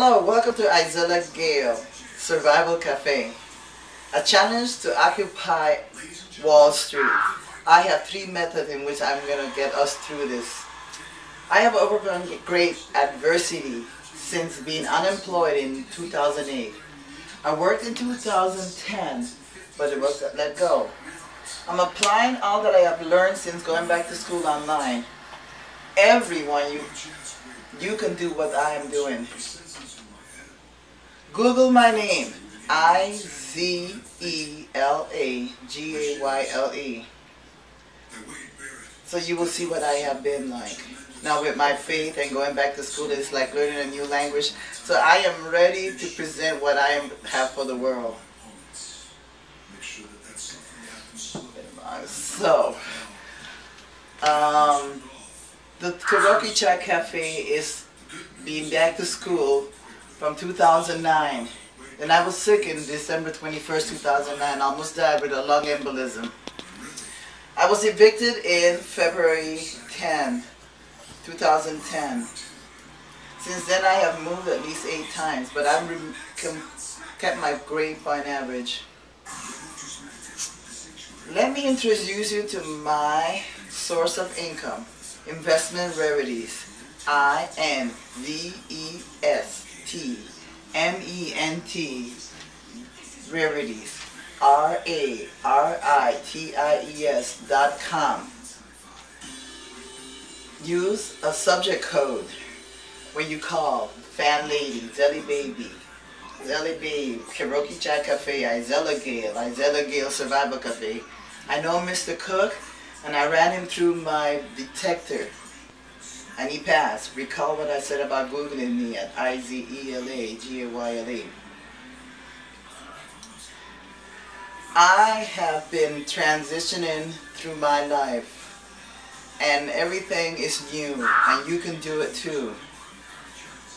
Hello, welcome to Izela Gayle Survival Cafe, a challenge to occupy Wall Street. I have three methods in which I'm going to get us through this. I have overcome great adversity since being unemployed in 2008. I worked in 2010, but it was let go. I'm applying all that I have learned since going back to school online. Everyone, you can do what I am doing. Google my name, Izela Gayle. So you will see what I have been like. Now with my faith and going back to school, it's like learning a new language. So I am ready to present what I have for the world. So, the Karaoke Chat Cafe is being back to school from 2009. And I was sick in December 21st, 2009. Almost died with a lung embolism. I was evicted in February 10, 2010. Since then I have moved at least 8 times, but I've kept my grade point average. Let me introduce you to my source of income, investment rarities. INVESTMENT rarities. RARITIES.com. Use a subject code when you call Fan Lady, Zelly Baby, Karaoke Chat Cafe, Izela Gayle Survival Cafe. I know Mr. Cook, and I ran him through my detector, and he passed. Recall what I said about Googling me at IZELA GAYLE. I have been transitioning through my life, and everything is new, and you can do it too.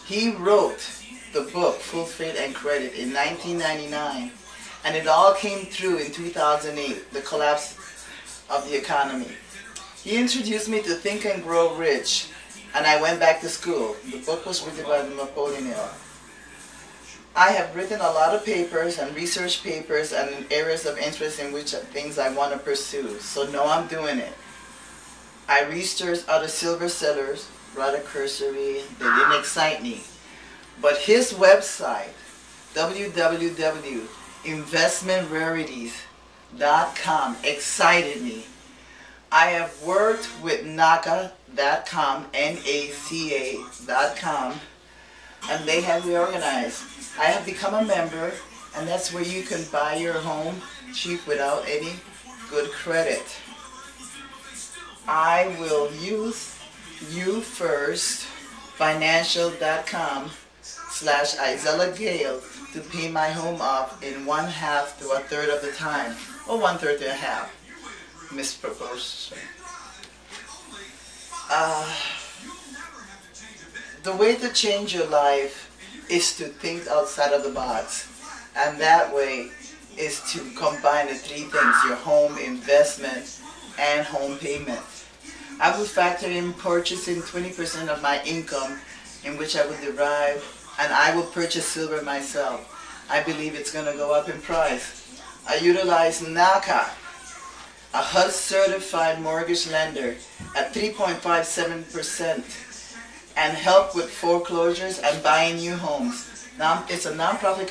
He wrote the book Full Faith and Credit in 1999, and it all came through in 2008, the collapse of the economy. He introduced me to Think and Grow Rich, and I went back to school. The book was written by Napoleon Hill. I have written a lot of papers and research papers and areas of interest in which things I want to pursue, so now I'm doing it. I researched other silver sellers, rather cursory, they didn't excite me. But his website, www.investmentrarities.com, excited me. I have worked with NACA.com, NACA.com, and they have reorganized. I have become a member, and that's where you can buy your home cheap without any good credit. I will use youfirstfinancial.com/Izela Gayle to pay my home off in 1/2 to 1/3 of the time, or 1/3 to 1/2. Misproportion. The way to change your life is to think outside of the box, and that way is to combine the 3 things: your home, investment, and home payment. I would factor in purchasing 20% of my income, in which I would derive, and I will purchase silver myself. I believe it's going to go up in price. I utilize NACA, a HUD certified mortgage lender, at 3.57%, and help with foreclosures and buying new homes. Now, it's a nonprofit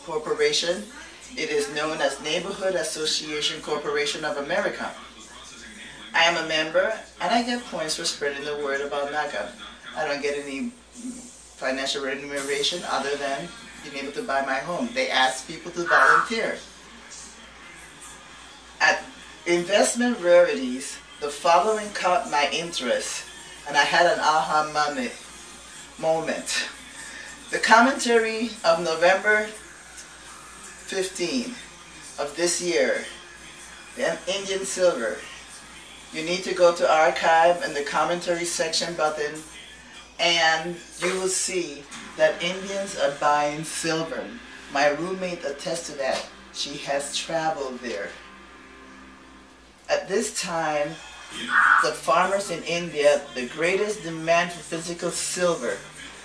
corporation. It is known as Neighborhood Association Corporation of America. I am a member, and I get points for spreading the word about NACA. I don't get any financial remuneration other than being able to buy my home. They ask people to volunteer. At Investment Rarities, the following caught my interest, and I had an aha moment. The commentary of November 15 of this year, the Indian silver. You need to go to archive and the commentary section button, and you will see that Indians are buying silver. My roommate attests to that. She has traveled there. At this time, the farmers in India, the greatest demand for physical silver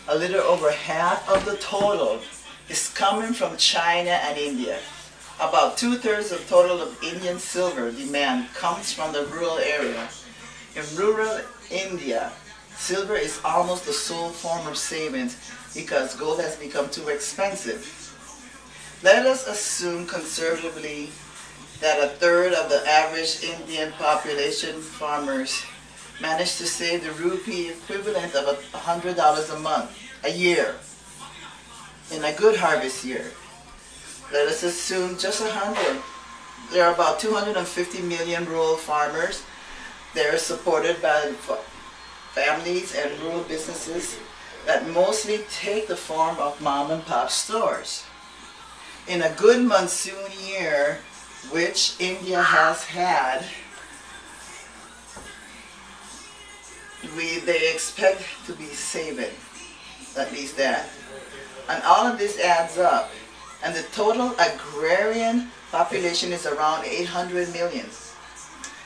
a little over half of the total is coming from China and India. About 2/3 of total of Indian silver demand comes from the rural area. In rural India, silver is almost the sole form of savings because gold has become too expensive. Let us assume conservatively that 1/3 of the average Indian population farmers manage to save the rupee equivalent of $100 a month, a year, in a good harvest year. Let us assume just 100. There are about 250 million rural farmers. They're supported by families and rural businesses that mostly take the form of mom and pop stores. In a good monsoon year, which India has had, they expect to be saving at least that. And all of this adds up. And the total agrarian population is around 800 million.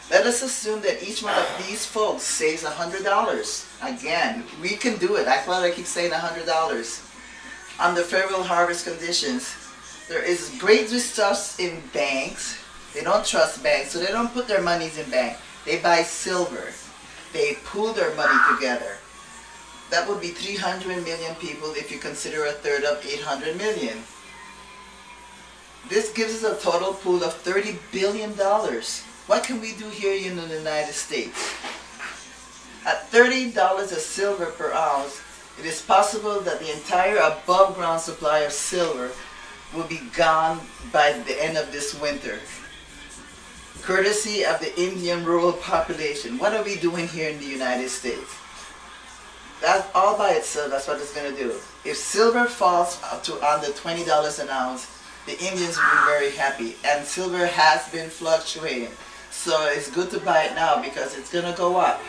Let us assume that each one of these folks saves $100. Again, we can do it. That's why I keep saying $100. Under favorable harvest conditions, there is great distrust in banks. They don't trust banks, so they don't put their monies in bank. They buy silver. They pool their money together. That would be 300 million people if you consider 1/3 of 800 million. This gives us a total pool of $30 billion. What can we do here in the United States? At $30 of silver per ounce, it is possible that the entire above ground supply of silver will be gone by the end of this winter, courtesy of the Indian rural population. What are we doing here in the United States? That all by itself, that's what it's going to do. If silver falls up to under $20 an ounce, the Indians will be very happy. And silver has been fluctuating. So it's good to buy it now because it's going to go up.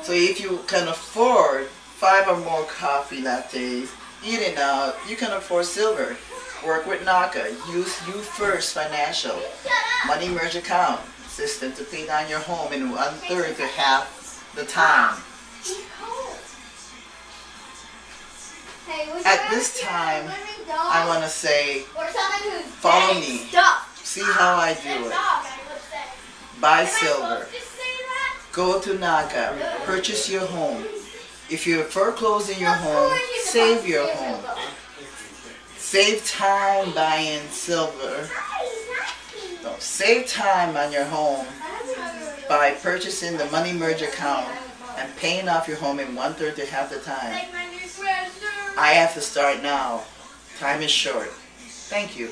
So if you can afford 5 or more coffee lattes, eating out, you can afford silver. Work with NACA. Use You First Financial money merge account system to pay down your home in 1/3 to half the time. At this time, I want to say, follow me. See how I do it. Buy silver. Go to NACA. Purchase your home. If you're foreclosing your home, save your home. Save time buying silver. No, save time on your home by purchasing the money merge account and paying off your home in 1/3 to half the time. I have to start now. Time is short. Thank you.